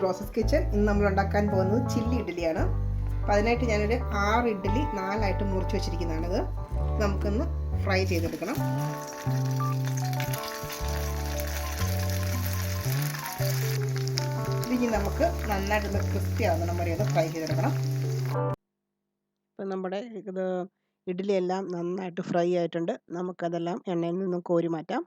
Roses kitchen. ഇന്ന് നമ്മൾ ഉണ്ടാക്കാൻ പോകുന്നത് ചില്ലി ഇഡ്ഡലിയാണ്. അപ്പോൾ അതിനായിട്ട് ഞാനൊരു 6 ഇഡ്ഡലി 4ആയിട്ട് മുറിച്ച് വെച്ചിരിക്കുന്നതാണിത്. നമുക്കൊന്ന് ഫ്രൈ ചെയ്തെടുക്കണം. ഇനി നമുക്ക് നന്നായിട്ടൊന്ന് ക്രിസ്പി ആവുന്ന വരെ ഒന്ന് ഫ്രൈ ചെയ്തെടുക്കണം. ഇപ്പം നമ്മുടെ ഇഡ്ഡലി എല്ലാം നന്നായിട്ട് ഫ്രൈ ആയിട്ടുണ്ട്. നമുക്കതെല്ലാം എണ്ണയിൽ നിന്നും കോരി മാറ്റാം.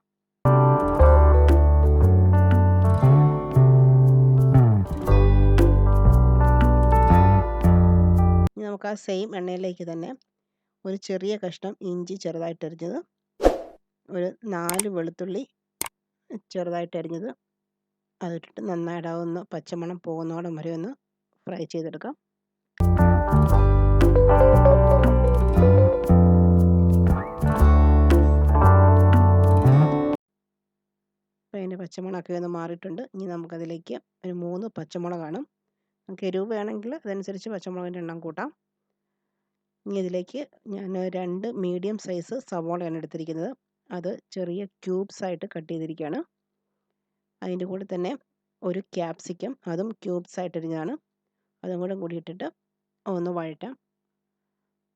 നമുക്ക് ആ സെയിം എണ്ണയിലേക്ക് തന്നെ ഒരു ചെറിയ കഷ്ണം ഇഞ്ചി ചെറുതായിട്ട് അരിഞ്ഞത്, ഒരു 4 വെളുത്തുള്ളി ചെറുതായിട്ട് അരിഞ്ഞത് അതിട്ടിട്ട് നന്നായിട്ട് ഒന്ന് പച്ചമണം പോകുന്നോടം വരെ ഒന്ന് ഫ്രൈ ചെയ്തെടുക്കാം. അപ്പോൾ അതിൻ്റെ പച്ചമുളകൊക്കെ ഒന്ന് മാറിയിട്ടുണ്ട്. ഇനി നമുക്കതിലേക്ക് ഒരു 3 പച്ചമുളകാണ്. നമുക്ക് എരിവ് വേണമെങ്കിൽ അതനുസരിച്ച് പച്ചമുളകിൻ്റെ എണ്ണം കൂട്ടാം. ഇനി ഇതിലേക്ക് ഞാൻ 2 മീഡിയം സൈസ് സവോളയാണ് എടുത്തിരിക്കുന്നത്. അത് ചെറിയ ക്യൂബ്സ് ആയിട്ട് കട്ട് ചെയ്തിരിക്കുകയാണ്. അതിൻ്റെ കൂടെ തന്നെ ഒരു ക്യാപ്സിക്കം, അതും ക്യൂബ്സ് ആയിട്ട് അരിഞ്ഞതാണ്. അതും കൂടി ഇട്ടിട്ട് ഒന്ന് വഴറ്റാം.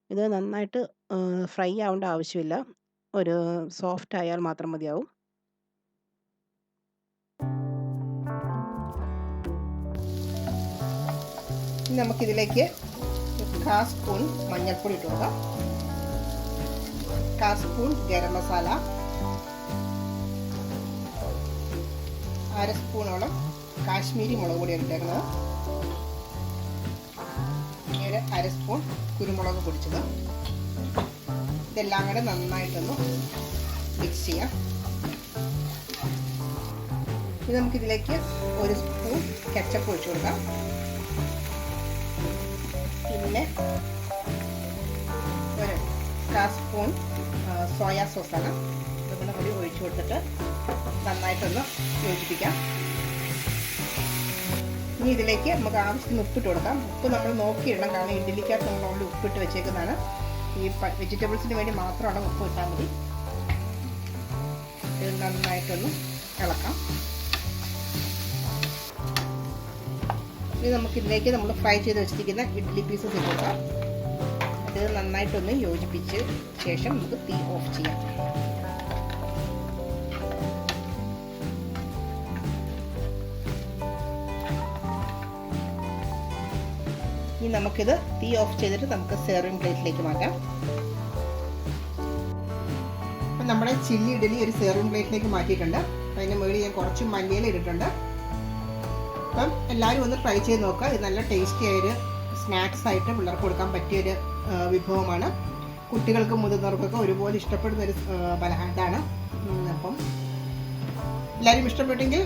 ഇത് നന്നായിട്ട് ഫ്രൈ ആവേണ്ട ആവശ്യമില്ല, ഒരു സോഫ്റ്റ് ആയാൽ മാത്രം മതിയാവും. നമുക്കിതിലേക്ക് 1/4 സ്പൂൺ മഞ്ഞൾപ്പൊടി ഇട്ട് കൊടുക്കാം, 1/4 സ്പൂൺ ഗരം മസാല, 1/2 സ്പൂണോളം കാശ്മീരി മുളക് പൊടിയാണ് ഇട്ടേക്കുന്നത്, ഒരു 1/2 സ്പൂൺ കുരുമുളക് പൊടിച്ചത്. ഇതെല്ലാം കൂടെ നന്നായിട്ടൊന്ന് മിക്സ് ചെയ്യാം. ഇത് നമുക്കിതിലേക്ക് 1 സ്പൂൺ കെച്ചപ്പ് ഒഴിച്ചു കൊടുക്കാം. പിന്നെ ഒരു 1/4 സ്പൂൺ സോയാ സോസാണ്. ഇതുകൊണ്ട് കൂടി ഒഴിച്ചു കൊടുത്തിട്ട് നന്നായിട്ടൊന്ന് യോജിപ്പിക്കാം. ഇനി ഇതിലേക്ക് നമുക്ക് ആവശ്യത്തിന് ഉപ്പിട്ട് കൊടുക്കാം. ഉപ്പ് നമ്മൾ നോക്കിയിടണം, കാരണം ഇഡ്ഡലിക്കകത്ത് നമ്മൾ ഓൾറെഡി ഉപ്പിട്ട് വെച്ചേക്കുന്നതാണ്. ഈ വെജിറ്റബിൾസിന് വേണ്ടി മാത്രമാണ് ഉപ്പ് ഇട്ടാൽ മതി. ഇത് നന്നായിട്ടൊന്ന് ഇളക്കാം. ഇനി നമുക്കിതിലേക്ക് നമ്മൾ ഫ്രൈ ചെയ്ത് വെച്ചിരിക്കുന്ന ഇഡ്ഡലി പീസസ് ഇട്ട് കൊടുക്കാം. ഇത് നന്നായിട്ടൊന്ന് യോജിപ്പിച്ച് ശേഷം നമുക്ക് തീ ഓഫ് ചെയ്യാം. ഇനി നമുക്കിത് തീ ഓഫ് ചെയ്തിട്ട് നമുക്ക് സെർവിങ് പ്ലേറ്റിലേക്ക് മാറ്റാം. അപ്പം നമ്മുടെ ചില്ലി ഇഡ്ഡലി ഒരു സെർവിങ് പ്ലേറ്റിലേക്ക് മാറ്റിയിട്ടുണ്ട്. അതിൻ്റെ മുകളിൽ ഞാൻ കുറച്ച് മല്ലിയില ഇട്ടിട്ടുണ്ട്. അപ്പം എല്ലാവരും ഒന്ന് ട്രൈ ചെയ്ത് നോക്കുക. ഇത് നല്ല ടേസ്റ്റി ആയൊരു സ്നാക്സ് ആയിട്ട് പിള്ളേർക്ക് കൊടുക്കാൻ പറ്റിയൊരു വിഭവമാണ്. കുട്ടികൾക്കും മുതിർന്നവർക്കൊക്കെ ഒരുപോലെ ഇഷ്ടപ്പെടുന്നൊരു പലഹാരമാണ്. അപ്പം എല്ലാവരും ഇഷ്ടപ്പെട്ടെങ്കിൽ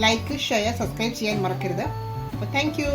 ലൈക്ക്, ഷെയർ, സബ്സ്ക്രൈബ് ചെയ്യാൻ മറക്കരുത്. അപ്പോൾ താങ്ക് യു.